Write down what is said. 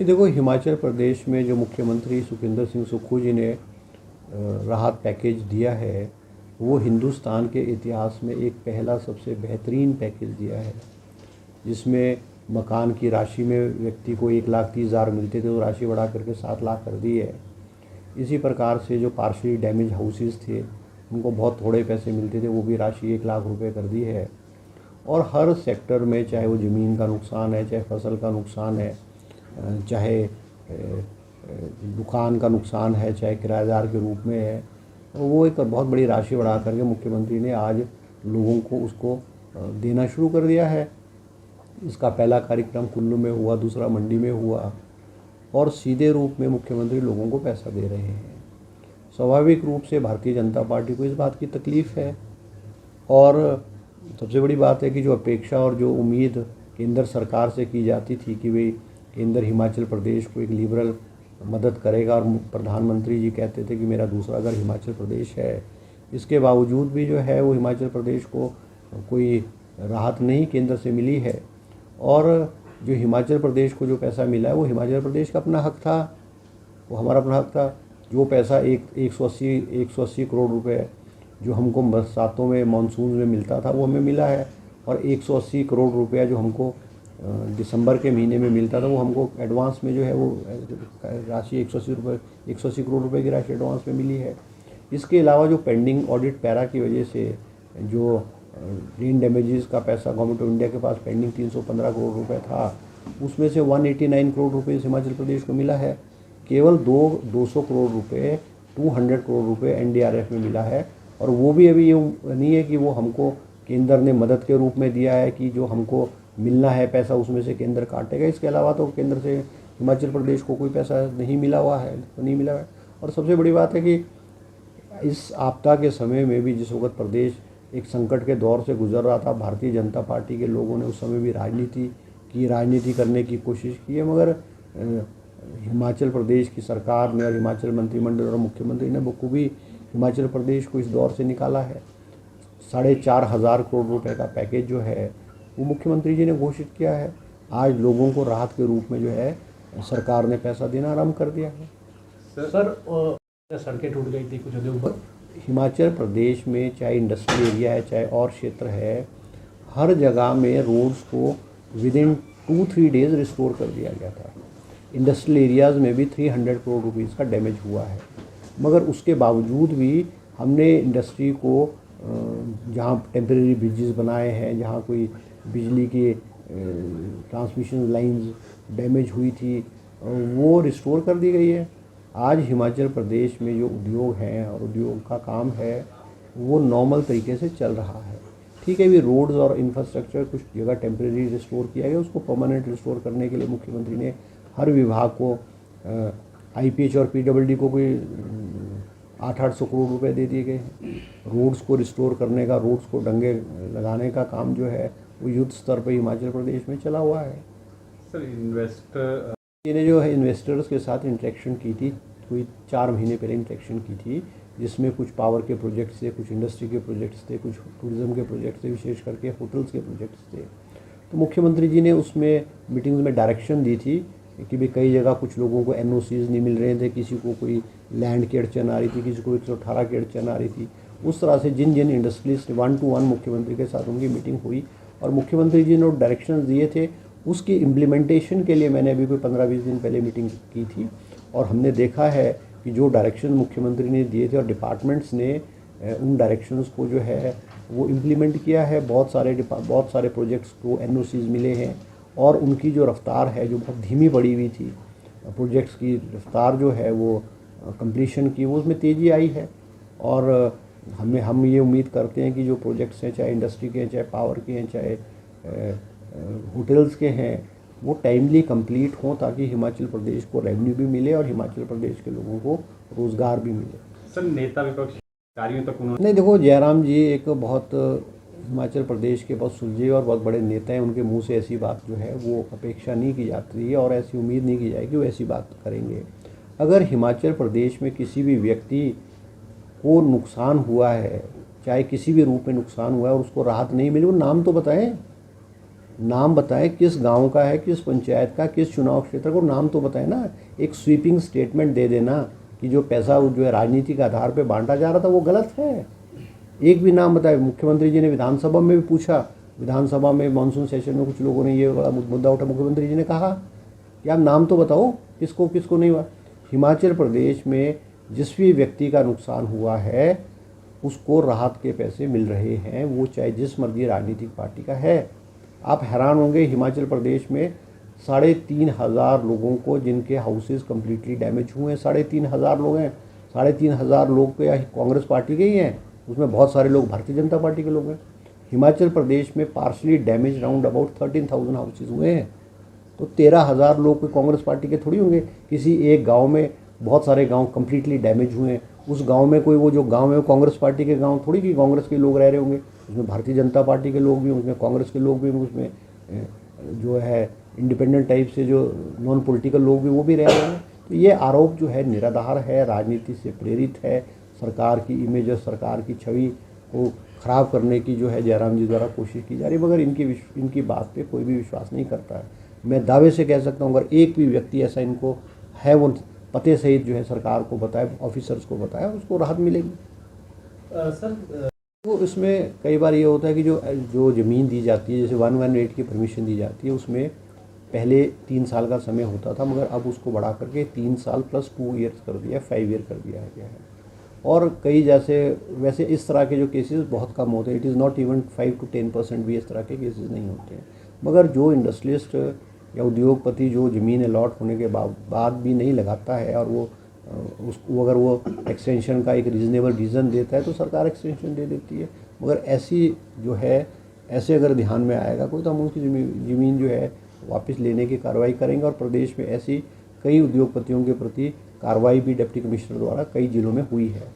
ये देखो, हिमाचल प्रदेश में जो मुख्यमंत्री सुखविंदर सिंह सुक्खू जी ने राहत पैकेज दिया है, वो हिंदुस्तान के इतिहास में एक पहला सबसे बेहतरीन पैकेज दिया है, जिसमें मकान की राशि में व्यक्ति को 1,30,000 मिलते थे, वो राशि बढ़ा करके 7 लाख कर दी है। इसी प्रकार से जो पार्शली डैमेज हाउसेस थे, उनको बहुत थोड़े पैसे मिलते थे, वो भी राशि 1 लाख रुपए कर दी है। और हर सेक्टर में, चाहे वो ज़मीन का नुकसान है, चाहे फसल का नुकसान है, चाहे दुकान का नुकसान है, चाहे किराएदार के रूप में है, वो एक बहुत बड़ी राशि बढ़ा करके मुख्यमंत्री ने आज लोगों को उसको देना शुरू कर दिया है। इसका पहला कार्यक्रम कुल्लू में हुआ, दूसरा मंडी में हुआ, और सीधे रूप में मुख्यमंत्री लोगों को पैसा दे रहे हैं। स्वाभाविक रूप से भारतीय जनता पार्टी को इस बात की तकलीफ़ है, और सबसे बड़ी बात है कि जो अपेक्षा और जो उम्मीद केंद्र सरकार से की जाती थी कि भाई केंद्र हिमाचल प्रदेश को एक लिबरल मदद करेगा, और प्रधानमंत्री जी कहते थे कि मेरा दूसरा घर हिमाचल प्रदेश है, इसके बावजूद भी जो है वो हिमाचल प्रदेश को कोई राहत नहीं केंद्र से मिली है। और जो हिमाचल प्रदेश को जो पैसा मिला है, वो हिमाचल प्रदेश का अपना हक था, वो हमारा अपना हक था। जो पैसा 180 करोड़ रुपए जो हमको बरसातों में, मानसून में मिलता था, वो हमें मिला है। और 180 करोड़ रुपया जो हमको दिसंबर के महीने में मिलता था, वो हमको एडवांस में जो है वो राशि 180 करोड़ रुपए की राशि एडवांस में मिली है। इसके अलावा जो पेंडिंग ऑडिट पैरा की वजह से जो रेन डैमेजेस का पैसा गवर्नमेंट ऑफ इंडिया के पास पेंडिंग 315 करोड़ रुपए था, उसमें से 189 करोड़ रुपए हिमाचल प्रदेश को मिला है। केवल 200 करोड़ रुपए, 200 करोड़ रुपए एनडीआरएफ में मिला है। और वो भी अभी ये नहीं है कि वो हमको केंद्र ने मदद के रूप में दिया है, कि जो हमको मिलना है पैसा उसमें से केंद्र काटेगा। इसके अलावा तो केंद्र से हिमाचल प्रदेश को कोई पैसा नहीं मिला हुआ है, तो नहीं मिला है। और सबसे बड़ी बात है कि इस आपदा के समय में भी जिस वक्त प्रदेश एक संकट के दौर से गुजर रहा था, भारतीय जनता पार्टी के लोगों ने उस समय भी राजनीति करने की कोशिश की है, मगर हिमाचल प्रदेश की सरकार ने और हिमाचल मंत्रिमंडल और मुख्यमंत्री ने बखूबी हिमाचल प्रदेश को इस दौर से निकाला है। 4,500 करोड़ रुपए का पैकेज जो है वो मुख्यमंत्री जी ने घोषित किया है। आज लोगों को राहत के रूप में जो है सरकार ने पैसा देना आरम्भ कर दिया है। सर सड़कें टूट गई थी कुछ जगह पर। हिमाचल प्रदेश में चाहे इंडस्ट्रियल एरिया है, चाहे और क्षेत्र है, हर जगह में रोड्स को विदिन 2-3 डेज रिस्टोर कर दिया गया था। इंडस्ट्रियल एरियाज़ में भी 300 करोड़ रुपीज़ का डैमेज हुआ है, मगर उसके बावजूद भी हमने इंडस्ट्री को जहाँ टेम्परेरी ब्रिजेस बनाए हैं, जहाँ कोई बिजली की ट्रांसमिशन लाइंस डैमेज हुई थी, वो रिस्टोर कर दी गई है। आज हिमाचल प्रदेश में जो उद्योग हैं और उद्योग का काम है, वो नॉर्मल तरीके से चल रहा है। ठीक है, भी रोड्स और इंफ्रास्ट्रक्चर कुछ जगह टेम्परेरी रिस्टोर किया गया, उसको परमानेंट रिस्टोर करने के लिए मुख्यमंत्री ने हर विभाग को आईपीएच और पीडब्ल्यूडी को कोई 800 करोड़ रुपए दे दिए गए हैं। रोड्स को रिस्टोर करने का, रोड्स को डंगे लगाने का काम जो है वो युद्ध स्तर पर हिमाचल प्रदेश में चला हुआ है। सर, मैंने जो है इन्वेस्टर्स के साथ इंटरेक्शन की थी, कोई 4 महीने पहले इंटरेक्शन की थी, जिसमें कुछ पावर के प्रोजेक्ट्स थे, कुछ इंडस्ट्री के प्रोजेक्ट्स थे, कुछ टूरिज़्म के प्रोजेक्ट्स थे, विशेष करके होटल्स के प्रोजेक्ट्स थे। तो मुख्यमंत्री जी ने उसमें मीटिंग्स में डायरेक्शन दी थी कि भाई कई जगह कुछ लोगों को एनओसीज नहीं मिल रहे थे, किसी को कोई लैंड की अड़चन आ रही थी, किसी को 118 की अड़चन आ रही थी। उस तरह से जिन जिन इंडस्ट्रीज 1-to-1 मुख्यमंत्री के साथ उनकी मीटिंग हुई, और मुख्यमंत्री जी ने डायरेक्शन दिए थे, उसकी इम्प्लीमेंटेशन के लिए मैंने अभी कोई 15-20 दिन पहले मीटिंग की थी। और हमने देखा है कि जो डायरेक्शन मुख्यमंत्री ने दिए थे और डिपार्टमेंट्स ने उन डायरेक्शंस को जो है वो इम्प्लीमेंट किया है। बहुत सारे प्रोजेक्ट्स को एनओसीज मिले हैं, और उनकी जो रफ्तार है, जो बहुत धीमी पड़ी हुई थी, प्रोजेक्ट्स की रफ्तार जो है वो कंप्लीशन की, वो उसमें तेज़ी आई है। और हम ये उम्मीद करते हैं कि जो प्रोजेक्ट्स हैं, चाहे इंडस्ट्री के हैं, चाहे पावर के हैं, चाहे होटल्स के हैं, वो टाइमली कंप्लीट हों, ताकि हिमाचल प्रदेश को रेवेन्यू भी मिले और हिमाचल प्रदेश के लोगों को रोज़गार भी मिले। सर, नेता विपक्ष कार्यों तक उन्होंने नहीं, देखो, जयराम जी एक बहुत हिमाचल प्रदेश के बहुत सुलझे और बहुत बड़े नेता हैं। उनके मुंह से ऐसी बात जो है वो अपेक्षा नहीं की जाती है, और ऐसी उम्मीद नहीं की जाएगी वो ऐसी बात करेंगे। अगर हिमाचल प्रदेश में किसी भी व्यक्ति को नुकसान हुआ है, चाहे किसी भी रूप में नुकसान हुआ है, और उसको राहत नहीं मिली, वो नाम तो बताएं। नाम बताएं किस गांव का है, किस पंचायत का, किस चुनाव क्षेत्र को, नाम तो बताएं ना। एक स्वीपिंग स्टेटमेंट दे देना कि जो पैसा जो है राजनीति के आधार पे बांटा जा रहा था वो गलत है। एक भी नाम बताए। मुख्यमंत्री जी ने विधानसभा में भी पूछा, विधानसभा में मानसून सेशन में कुछ लोगों ने ये बड़ा मुद्दा उठा, मुख्यमंत्री जी ने कहा कि आप नाम तो बताओ किसको किसको नहीं हुआ। हिमाचल प्रदेश में जिस भी व्यक्ति का नुकसान हुआ है उसको राहत के पैसे मिल रहे हैं, वो चाहे जिस मर्जी राजनीतिक पार्टी का है। आप हैरान होंगे, हिमाचल प्रदेश में 3,500 लोगों को जिनके हाउसेज कम्प्लीटली डैमेज हुए हैं, 3,500 लोग हैं। 3,500 लोग तो या कांग्रेस पार्टी के ही हैं, उसमें बहुत सारे लोग भारतीय जनता पार्टी के लोग हैं। हिमाचल प्रदेश में partially damage round about 13,000 houses हुए हैं। तो 13,000 लोग कोई कांग्रेस पार्टी के थोड़ी होंगे। किसी एक गांव में बहुत सारे गांव कम्प्लीटली डैमेज हुए हैं, उस गांव में कोई वो जो गांव है वो कांग्रेस पार्टी के गांव थोड़ी कि कांग्रेस के लोग रह रहे होंगे, उसमें भारतीय जनता पार्टी के लोग भी, उसमें कांग्रेस के लोग भी, उसमें जो है इंडिपेंडेंट टाइप से जो नॉन पॉलिटिकल लोग भी वो भी रह रहे हैं। तो ये आरोप जो है निराधार है, राजनीति से प्रेरित है। सरकार की इमेज और सरकार की छवि को ख़राब करने की जो है जयराम जी द्वारा कोशिश की जा रही है, मगर इनकी बात पे कोई भी विश्वास नहीं करता है। मैं दावे से कह सकता हूँ अगर एक भी व्यक्ति ऐसा इनको है वो पते सहित जो है सरकार को बताए, ऑफिसर्स को बताए, उसको राहत मिलेगी। सर वो इसमें कई बार ये होता है कि जो ज़मीन दी जाती है, जैसे 118 की परमिशन दी जाती है, उसमें पहले 3 साल का समय होता था, मगर अब उसको बढ़ा करके 3 साल प्लस 2 ईयर्स कर दिया, 5 ईयर कर दिया गया है। और कई जैसे वैसे इस तरह के जो केसेस बहुत कम होते हैं, it is not even 5 to 10% भी इस तरह के केसेस नहीं होते हैं। मगर जो इंडस्ट्रियलिस्ट या उद्योगपति जो ज़मीन अलॉट होने के बाद भी नहीं लगाता है और वो उसको अगर वो एक्सटेंशन का एक रीज़नेबल रीज़न देता है तो सरकार एक्सटेंशन दे देती है। मगर ऐसी जो है ऐसे अगर ध्यान में आएगा कोई तो हम उसकी ज़मीन जो है वापस लेने की कार्रवाई करेंगे। और प्रदेश में ऐसी कई उद्योगपतियों के प्रति कार्रवाई भी डिप्टी कमिश्नर द्वारा कई जिलों में हुई है।